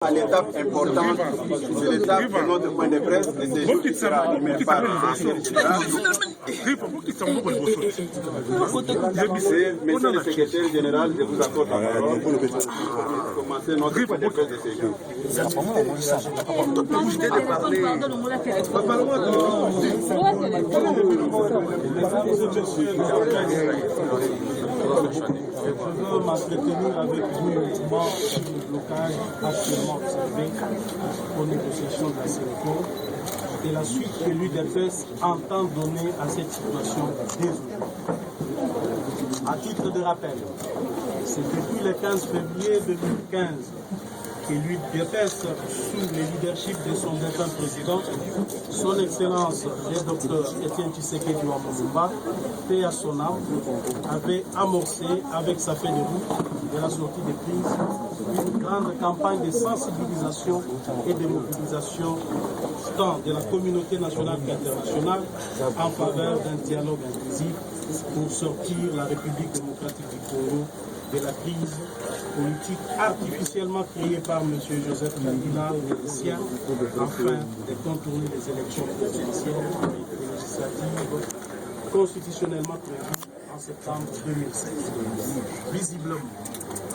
À l'étape importante, c'est l'étape de notre point de presse de ce jour qui sera animé par le secrétaire général. Monsieur le secrétaire général, je vous accorde la parole pour commencer notre point de presse de ce jour. Je veux m'entretenir avec vous uniquement sur le blocage actuellement observé aux négociations de la CENCO et la suite que l'UDPS entend donner à cette situation dès aujourd'hui. À titre de rappel, c'est depuis le 15 février 2015 que l'UDPS, sous le leadership de son défunt président, son Excellence le Dr Etienne Tshisekedi Wamulumba, paix à son âme, avait amorcé avec sa feuille de route de la sortie des crises une grande campagne de sensibilisation et de mobilisation tant de la communauté nationale qu'internationale en faveur d'un dialogue inclusif pour sortir la République démocratique du Congo de la crise politique artificiellement créée par M. Joseph Kabila et les siens afin de contourner les élections présidentielles et législatives constitutionnellement prévues en septembre 2016. Visiblement,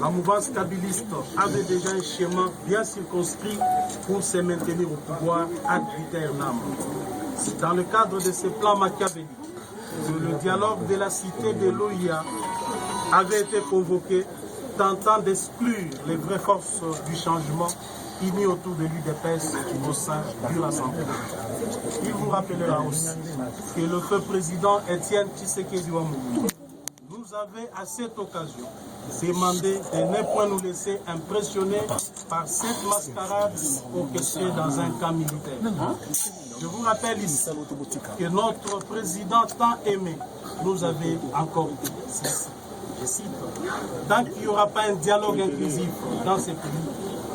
la mouvance kabiliste avait déjà un schéma bien circonscrit pour se maintenir au pouvoir ad vitam. C'est dans le cadre de ce plan machiavélique que le dialogue de la cité de l'OIA avait été convoqué, tentant d'exclure les vraies forces du changement unies autour de l'UDPS au sein du Rassemblement. Il vous rappellera aussi que le feu président Etienne Tshisekedi Wamulumba nous avait à cette occasion demandé de ne point nous laisser impressionner par cette mascarade orchestrée dans un camp militaire. Je vous rappelle ici que notre président tant aimé nous avait encore dit ceci. Je cite, tant qu'il n'y aura pas un dialogue inclusif dans ces pays,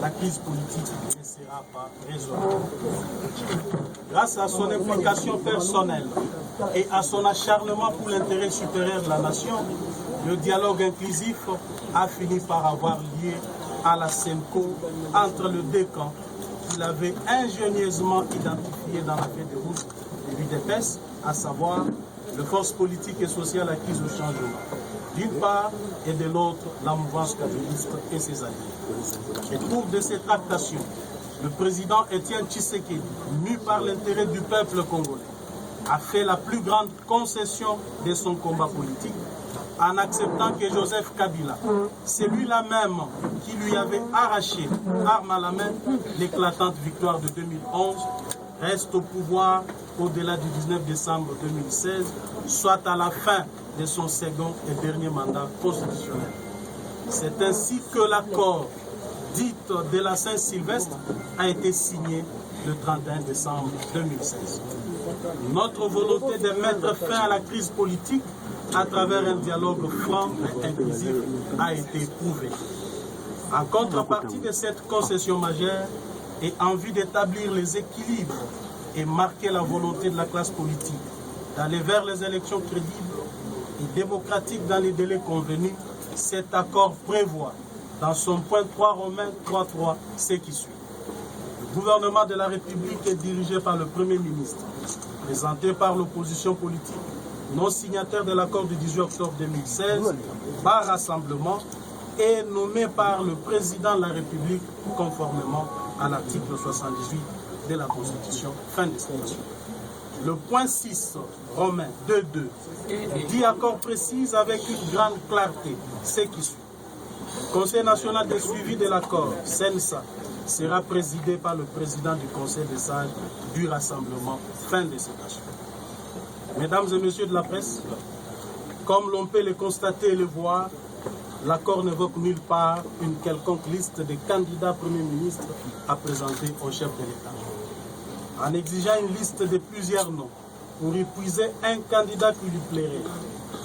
la crise politique ne sera pas résolue. Grâce à son implication personnelle et à son acharnement pour l'intérêt supérieur de la nation, le dialogue inclusif a fini par avoir lieu à la CENCO entre les deux camps qu'il avait ingénieusement identifié dans la feuille de route de l'UDPS, à savoir les forces politiques et sociales acquises au changement, d'une part, et de l'autre, la mouvance kabiliste et ses alliés. Au cours de ces tractations, le président Etienne Tshisekedi, mu par l'intérêt du peuple congolais, a fait la plus grande concession de son combat politique en acceptant que Joseph Kabila, celui-là même qui lui avait arraché, arme à la main, l'éclatante victoire de 2011, reste au pouvoir au-delà du 19 décembre 2016, soit à la fin de son second et dernier mandat constitutionnel. C'est ainsi que l'accord dit de la Saint-Sylvestre a été signé le 31 décembre 2016. Notre volonté de mettre fin à la crise politique à travers un dialogue franc et inclusif a été prouvée. En contrepartie de cette concession majeure et en vue d'établir les équilibres et marquer la volonté de la classe politique d'aller vers les élections crédibles et démocratiques dans les délais convenus, cet accord prévoit dans son point 3 romain 3.3 ce qui suit. Le gouvernement de la République est dirigé par le Premier ministre, présenté par l'opposition politique, non signataire de l'accord du 18 octobre 2016, par rassemblement, et nommé par le président de la République conformément à l'article 78 de la Constitution. Fin de citation. Le point 6, Romain 2.2, dit accord précise avec une grande clarté ce qui suit. Le Conseil national de suivi de l'accord, CENSA, sera présidé par le président du Conseil des sages du Rassemblement. Fin de citation. Mesdames et messieurs de la presse, comme l'on peut le constater et le voir, l'accord n'évoque nulle part une quelconque liste de candidats Premier ministre à présenter au chef de l'État. En exigeant une liste de plusieurs noms pour épuiser un candidat qui lui plairait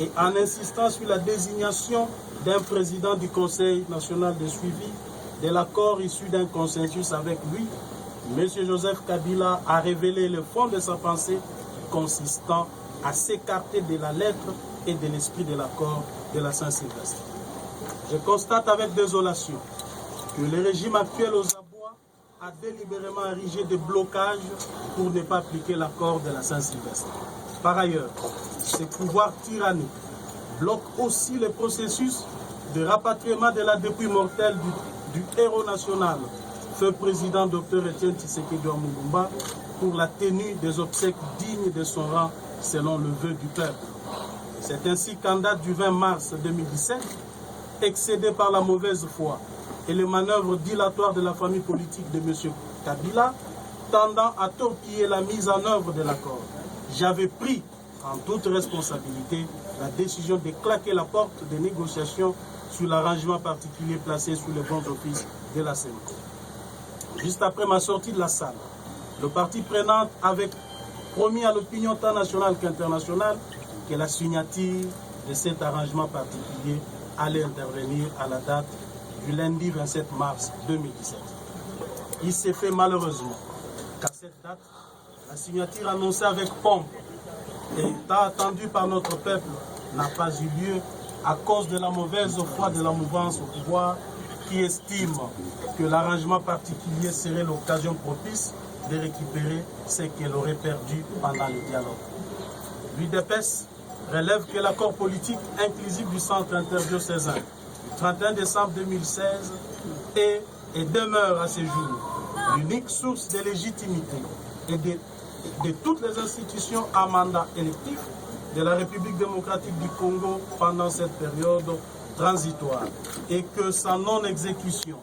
et en insistant sur la désignation d'un président du Conseil national de suivi de l'accord issu d'un consensus avec lui, M. Joseph Kabila a révélé le fond de sa pensée consistant à s'écarter de la lettre et de l'esprit de l'accord de la Saint-Sylvestre. Je constate avec désolation que le régime actuel aux abois a délibérément érigé des blocages pour ne pas appliquer l'accord de la Saint-Sylvestre. Par ailleurs, ces pouvoirs tyranniques bloquent aussi le processus de rapatriement de la dépouille mortelle du héros national, feu président Dr Etienne Tshisekedi Lumumba, pour la tenue des obsèques dignes de son rang selon le vœu du peuple. C'est ainsi qu'en date du 20 mars 2017, excédé par la mauvaise foi et les manœuvres dilatoires de la famille politique de M. Kabila, tendant à torpiller la mise en œuvre de l'accord, j'avais pris en toute responsabilité la décision de claquer la porte des négociations sur l'arrangement particulier placé sous les bons offices de la CENI. Juste après ma sortie de la salle, le parti prenant avait promis à l'opinion tant nationale qu'internationale que la signature de cet arrangement particulier allait intervenir à la date du lundi 27 mars 2017. Il s'est fait malheureusement qu'à cette date, la signature annoncée avec pompe et tant attendue par notre peuple n'a pas eu lieu à cause de la mauvaise foi de la mouvance au pouvoir qui estime que l'arrangement particulier serait l'occasion propice de récupérer ce qu'elle aurait perdu pendant le dialogue. L'UDPS relève que l'accord politique inclusif du centre interdiocésain du 31 décembre 2016 est et demeure à ce jour l'unique source de légitimité et de toutes les institutions à mandat électif de la République démocratique du Congo pendant cette période transitoire et que sa non-exécution,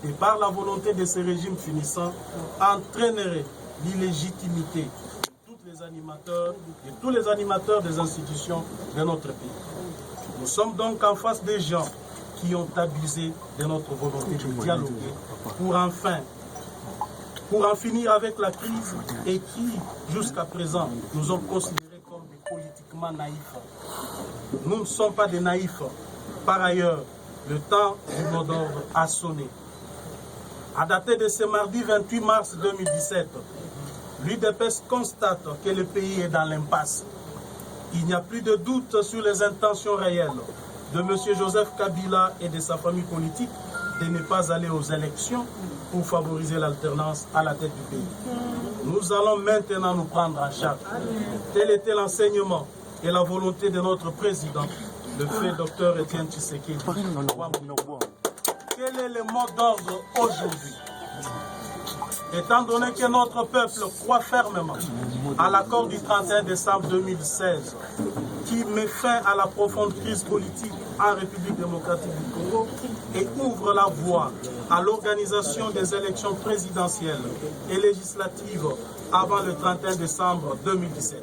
de par la volonté de ces régimes finissants, entraînerait l'illégitimité de tous les animateurs des institutions de notre pays. Nous sommes donc en face des gens qui ont abusé de notre volonté de dialoguer pour en finir avec la crise et qui, jusqu'à présent, nous ont considérés comme des politiquement naïfs. Nous ne sommes pas des naïfs. Par ailleurs, le temps du mot d'ordre a sonné. À dater de ce mardi 28 mars 2017, l'UDPS constate que le pays est dans l'impasse. Il n'y a plus de doute sur les intentions réelles de M. Joseph Kabila et de sa famille politique de ne pas aller aux élections pour favoriser l'alternance à la tête du pays. Nous allons maintenant nous prendre en charge. Tel était l'enseignement et la volonté de notre président, le fait Dr Etienne Tshisekedi. Quel est le mot d'ordre aujourd'hui? Étant donné que notre peuple croit fermement à l'accord du 31 décembre 2016 qui met fin à la profonde crise politique en République démocratique du Congo et ouvre la voie à l'organisation des élections présidentielles et législatives avant le 31 décembre 2017.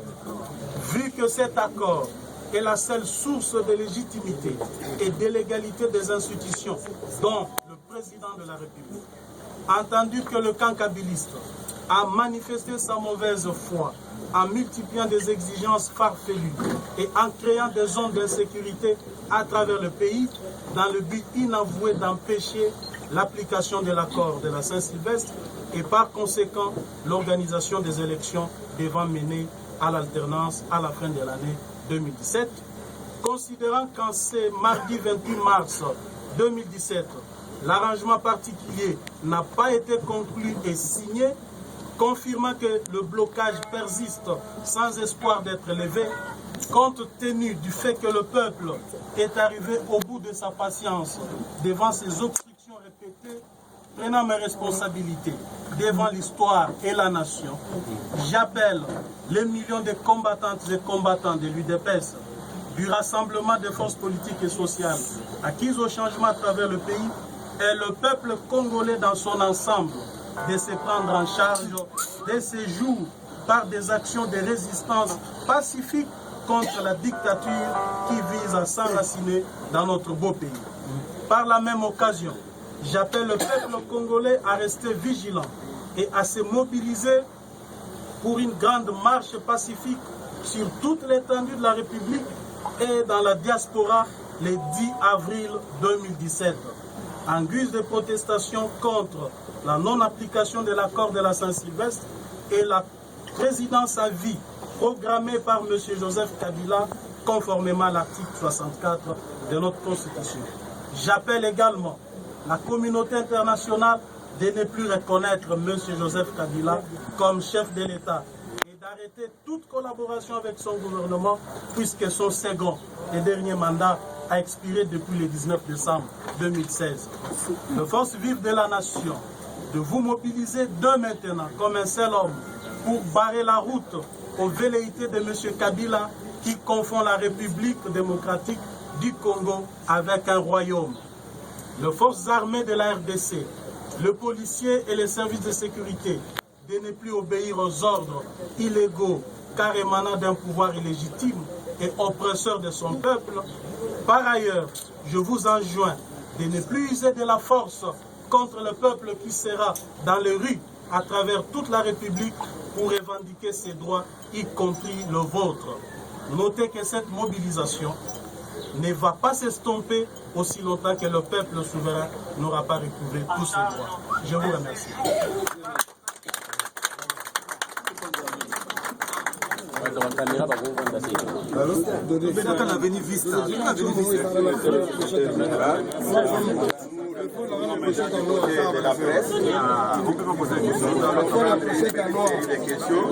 Vu que cet accord est la seule source de légitimité et de légalité des institutions, dont le président de la République, entendu que le camp kabiliste a manifesté sa mauvaise foi en multipliant des exigences farfelues et en créant des zones d'insécurité à travers le pays dans le but inavoué d'empêcher l'application de l'accord de la Saint-Sylvestre et par conséquent l'organisation des élections devant mener à l'alternance à la fin de l'année 2017. Considérant qu'en ce mardi 28 mars 2017, l'arrangement particulier n'a pas été conclu et signé, confirmant que le blocage persiste sans espoir d'être levé, compte tenu du fait que le peuple est arrivé au bout de sa patience devant ces obstructions répétées, prenant mes responsabilités devant l'histoire et la nation, j'appelle les millions de combattantes et combattants de l'UDPS, du rassemblement des forces politiques et sociales acquises au changement à travers le pays, et le peuple congolais dans son ensemble de se prendre en charge de ces jours par des actions de résistance pacifique contre la dictature qui vise à s'enraciner dans notre beau pays. Par la même occasion, j'appelle le peuple congolais à rester vigilant et à se mobiliser pour une grande marche pacifique sur toute l'étendue de la République et dans la diaspora le 10 avril 2017. En guise de protestation contre la non-application de l'accord de la Saint-Sylvestre et la présidence à vie programmée par M. Joseph Kabila conformément à l'article 64 de notre Constitution. J'appelle également la communauté internationale de ne plus reconnaître M. Joseph Kabila comme chef de l'État et d'arrêter toute collaboration avec son gouvernement puisque son second et dernier mandat a expiré depuis le 19 décembre 2016. Les forces vives de la nation, de vous mobiliser dès maintenant comme un seul homme pour barrer la route aux velléités de M. Kabila qui confond la République démocratique du Congo avec un royaume. Les forces armées de la RDC, le policier et les services de sécurité de ne plus obéir aux ordres illégaux car émanant d'un pouvoir illégitime et oppresseur de son peuple. Par ailleurs, je vous enjoins de ne plus user de la force contre le peuple qui sera dans les rues à travers toute la République pour revendiquer ses droits, y compris le vôtre. Notez que cette mobilisation ne va pas s'estomper aussi longtemps que le peuple souverain n'aura pas recouvré tous ses droits. Je vous remercie. De la presse, on peut poser des questions.